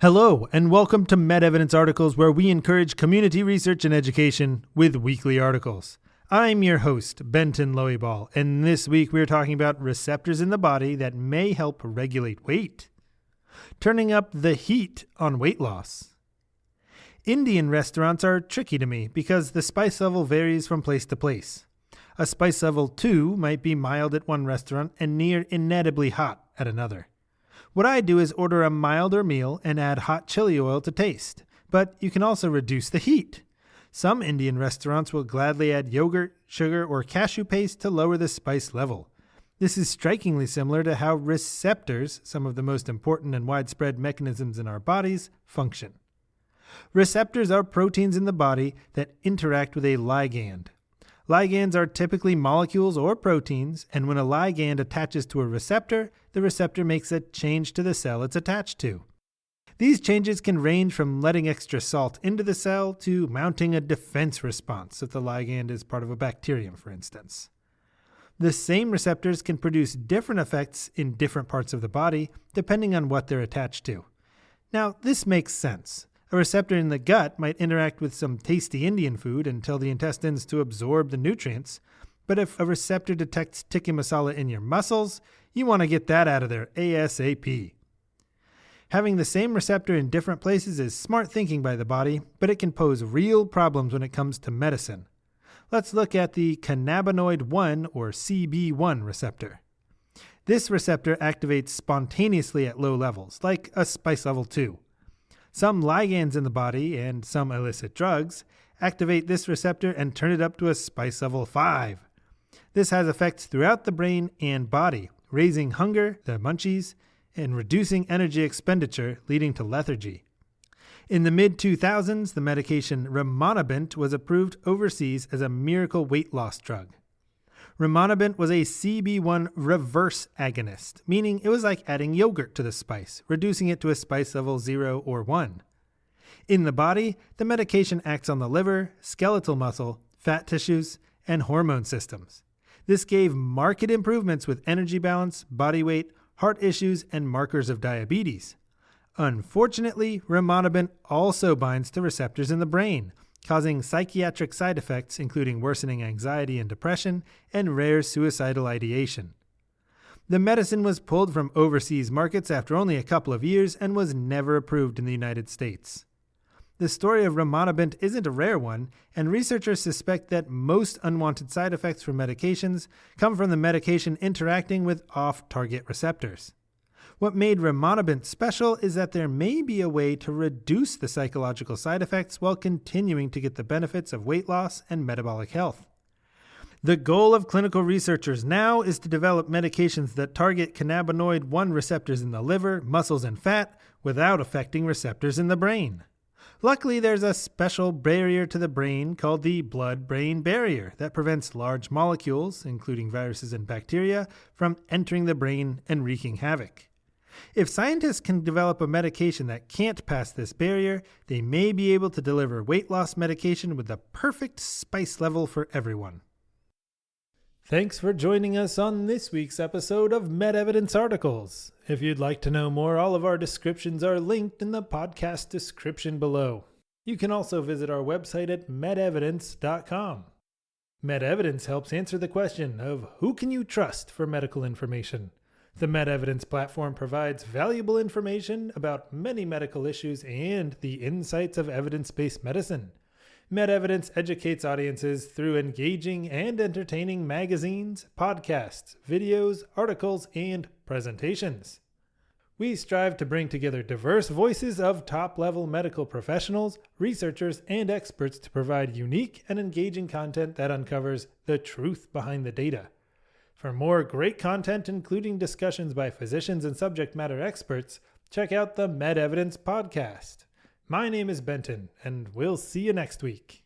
Hello, and welcome to MedEvidence Articles, where we encourage community research and education with weekly articles. I'm your host, Benton Loeyball, and this week we're talking about receptors in the body that may help regulate weight. Turning up the heat on weight loss. Indian restaurants are tricky to me because the spice level varies from place to place. A spice level 2 might be mild at one restaurant and near inedibly hot at another. What I do is order a milder meal and add hot chili oil to taste, but you can also reduce the heat. Some Indian restaurants will gladly add yogurt, sugar, or cashew paste to lower the spice level. This is strikingly similar to how receptors, some of the most important and widespread mechanisms in our bodies, function. Receptors are proteins in the body that interact with a ligand. Ligands are typically molecules or proteins, and when a ligand attaches to a receptor, the receptor makes a change to the cell it's attached to. These changes can range from letting extra salt into the cell to mounting a defense response if the ligand is part of a bacterium, for instance. The same receptors can produce different effects in different parts of the body, depending on what they're attached to. Now, this makes sense. A receptor in the gut might interact with some tasty Indian food and tell the intestines to absorb the nutrients, but if a receptor detects tikka masala in your muscles, you want to get that out of there ASAP. Having the same receptor in different places is smart thinking by the body, but it can pose real problems when it comes to medicine. Let's look at the Cannabanoid 1 or CB1 receptor. This receptor activates spontaneously at low levels, like a spice level 2. Some ligands in the body and some illicit drugs activate this receptor and turn it up to a spice level 5. This has effects throughout the brain and body, raising hunger, the munchies, and reducing energy expenditure, leading to lethargy. In the mid-2000s, the medication Rimonabant was approved overseas as a miracle weight loss drug. Rimonabant was a CB1 reverse agonist, meaning it was like adding yogurt to the spice, reducing it to a spice level 0 or 1. In the body, the medication acts on the liver, skeletal muscle, fat tissues, and hormone systems. This gave marked improvements with energy balance, body weight, heart issues, and markers of diabetes. Unfortunately, Rimonabant also binds to receptors in the brain, causing psychiatric side effects including worsening anxiety and depression and rare suicidal ideation. The medicine was pulled from overseas markets after only a couple of years and was never approved in the United States. The story of Rimonabant isn't a rare one, and researchers suspect that most unwanted side effects from medications come from the medication interacting with off-target receptors. What made Rimonabant special is that there may be a way to reduce the psychological side effects while continuing to get the benefits of weight loss and metabolic health. The goal of clinical researchers now is to develop medications that target cannabinoid 1 receptors in the liver, muscles, and fat without affecting receptors in the brain. Luckily, there's a special barrier to the brain called the blood-brain barrier that prevents large molecules, including viruses and bacteria, from entering the brain and wreaking havoc. If scientists can develop a medication that can't pass this barrier, they may be able to deliver weight loss medication with the perfect spice level for everyone. Thanks for joining us on this week's episode of MedEvidence Articles. If you'd like to know more, all of our descriptions are linked in the podcast description below. You can also visit our website at medevidence.com. MedEvidence helps answer the question of who can you trust for medical information. The MedEvidence platform provides valuable information about many medical issues and the insights of evidence-based medicine. MedEvidence educates audiences through engaging and entertaining magazines, podcasts, videos, articles, and presentations. We strive to bring together diverse voices of top-level medical professionals, researchers, and experts to provide unique and engaging content that uncovers the truth behind the data. For more great content, including discussions by physicians and subject matter experts, check out the MedEvidence podcast. My name is Benton, and we'll see you next week.